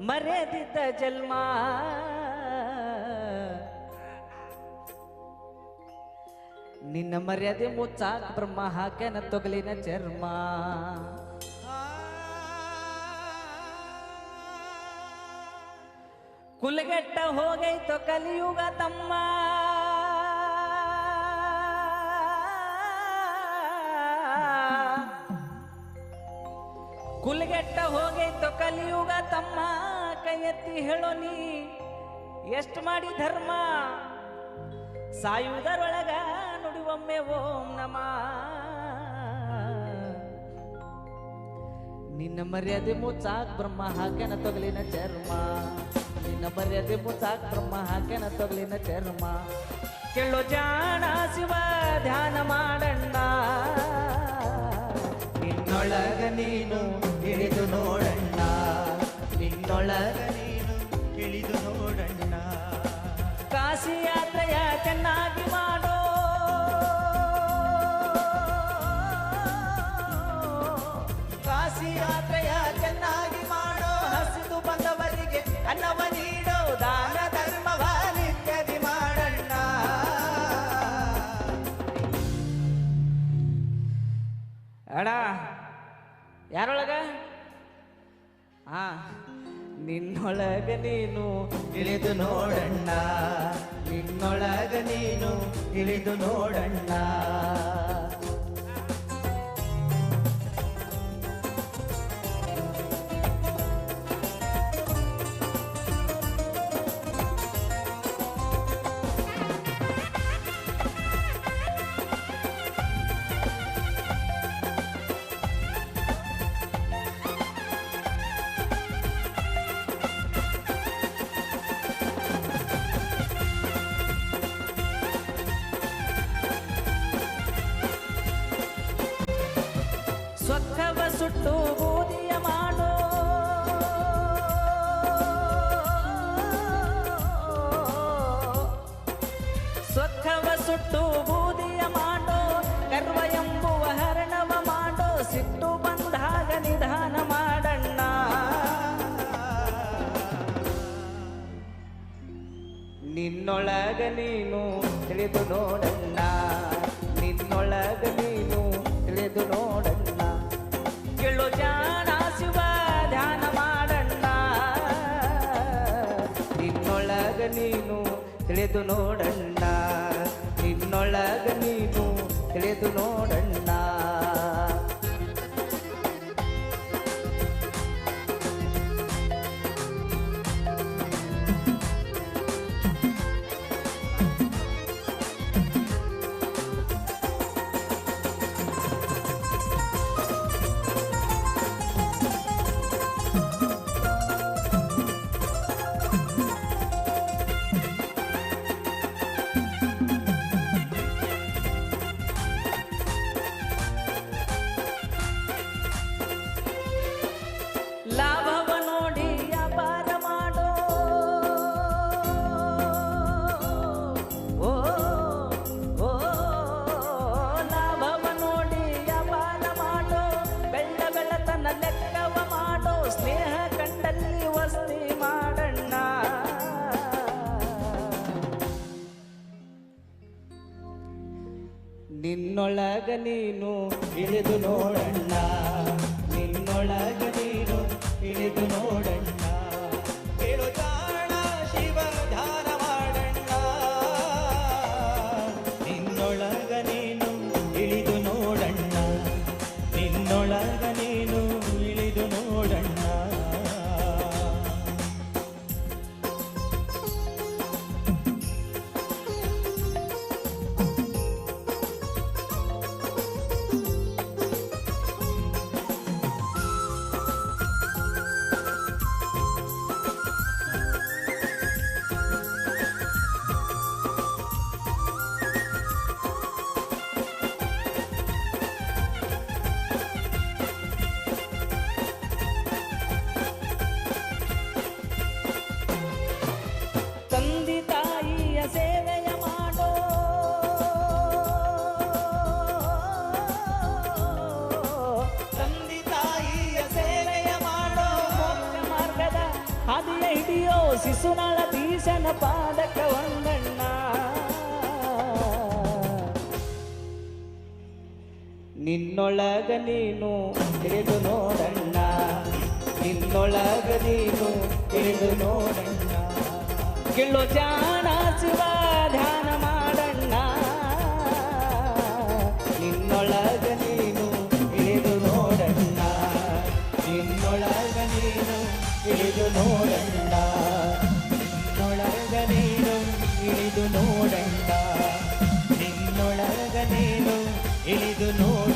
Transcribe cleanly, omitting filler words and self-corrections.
ಮರೆದಿದ್ದ ಜನ್ಮ ನಿನ್ನ ಮರ್ಯಾದೆ ಮುಚ್ಚಾಕ ಬ್ರಹ್ಮ ಹಾಕ್ಯಾನ ತೊಗಲಿನ ಚರ್ಮ ಕುಲಗೆಟ್ಟ ಹೋಗೈತೋ ಕಲಿಯುಗ ತಮ್ಮ ಕುಲಗೆಟ್ಟ ಹೋಗೈತೋ ಕಲಿಯುಗ ತಮ್ಮ ಕೈ ಎತ್ತಿ ಹೇಳೋ ನೀ ಎಷ್ಟು ಮಾಡಿ ಧರ್ಮ ಸಾಯುವುದರೊಳಗ ನುಡಿವೊಮ್ಮೆ ಓಂ ನಮ ನಿನ್ನ ಮರ್ಯಾದೆ ಮುಚ್ಚಾಕ್ ಬ್ರಹ್ಮ ಹಾಕ್ಯಾನ ತೊಗಲಿನ ಚರ್ಮ ನಿನ್ನ ಮರ್ಯಾದೆ ಮುಚ್ಚಾಕ್ ಬ್ರಹ್ಮ ಹಾಕ್ಯಾನ ತೊಗಲಿನ ಚರ್ಮ ಕೇಳೋ ಜಾಣ ಶಿವ ಧ್ಯಾನ ಮಾಡಣ್ಣ ನಿನ್ನೊಳಗ ನೀನು ಇಳಿದು ನೋಡಣ್ಣ ನಿನ್ನೊಳಗ ನೀನು ಇಳಿದು ನೋಡಣ್ಣ ಕಾಶಿ ಯಾತ್ರೆಯ ಚೆನ್ನಾಗಿ ಮಾಡೋ ಕಾಶಿ ಯಾತ್ರೆಯ ಚೆನ್ನಾಗಿ ಮಾಡೋ ಹಸಿದು ಬಂದವರಿಗೆ ಅನ್ನವ ನೀಡೋ ದಾನ ಧರ್ಮವ ನಿತ್ಯದಿ ಮಾಡಣ್ಣ ಅಡ ಯಾರೊಳಗ ನಿನ್ನೊಳಗ ನೀನು ಇಳಿದು ನೋಡಣ್ಣ ನಿನ್ನೊಳಗ ನೀನು ಇಳಿದು ನೋಡಣ್ಣ ಸ್ವಚ್ಛವ ಸುಟ್ಟು ಬೂದಿಯ ಮಾಡೋ ಸ್ವಚ್ಛವ ಸುಟ್ಟು ಬೂದಿಯ ಮಾಡೋ ಗರ್ವ ಎಂಬುವ ಹರಣವ ಮಾಡೋ ಸಿಟ್ಟು ಬಂದಾಗ ನಿಧಾನ ಮಾಡಣ್ಣ ನಿನ್ನೊಳಗ ನೀನು ತಿಳಿದು ನೋಡಣ್ಣ ನಿನ್ನೊಳಗ ನೀನು ತಿಳಿದು ನೋಡಣ್ಣ ಕೇಳೋ ಜಾಣ ಶಿವ ಧ್ಯಾನ ಮಾಡಣ್ಣ ನಿನ್ನೊಳಗ ನೀನು ತಿಳಿದು ನೋಡಣ್ಣ ನಿನ್ನೊಳಗ ನೀನು ತಿಳಿದು ನೋಡಣ್ಣ ಲಾಭವ ನೋಡಿ ವ್ಯಾಪಾರ ಮಾಡೋ ಓ ಓ ಲಾಭವ ನೋಡಿ ವ್ಯಾಪಾರ ಮಾಡೋ ಬೆಳ್ಳ ಬೆಳ್ಳತನ ಲೆಕ್ಕವ ಮಾಡೋ ಸ್ನೇಹ ಕಂಡಲ್ಲಿ ವಸ್ತಿ ಮಾಡಣ್ಣ ನಿನ್ನೊಳಗ ನೀನು ಇಳಿದು ನೋಡಣ್ಣ ನಿನ್ನೊಳಗ ನೀನು ಇಳಿದು ನೋಡಣ್ಣ ಕೇಳು ಜಾಣ ಶಿವ ಧ್ಯಾನ ಮಾಡಣ್ಣ ನಿನ್ನೊಳಗ ನೀನು ಇಳಿದು ನೋಡಣ್ಣ ನಿನ್ನೊಳಗ ನೀನು ಇಳಿದು ನೋಡಣ್ಣ ಶಿಶುನಾಳ ದೀಶನ ಪಾದಕ ಒಂದಣ್ಣ ನಿನ್ನೊಳಗ ನೀನು ತಿಳಿದು ನೋಡಣ್ಣ ನಿನ್ನೊಳಗ ನೀನು ತಿಳಿದು ನೋಡಣ್ಣ ಗೆಲ್ಲೋ ಜಾಣ ಶಿವ ಧ್ಯಾನ ಮಾಡಣ್ಣ ನಿನ್ನೊಳಗ ನೀನು ತಿಳಿದು ನೋಡಣ್ಣ ನಿನ್ನೊಳಗ ನೀನು ತಿಳಿದು ನೋಡಣ್ಣ ನಿನ್ನೊಳಗ ನೀನು ಇಳಿದು ನೋಡಣ್ಣ ನಿನ್ನೊಳಗ ನೀನು ಇಳಿದು ನೋಡ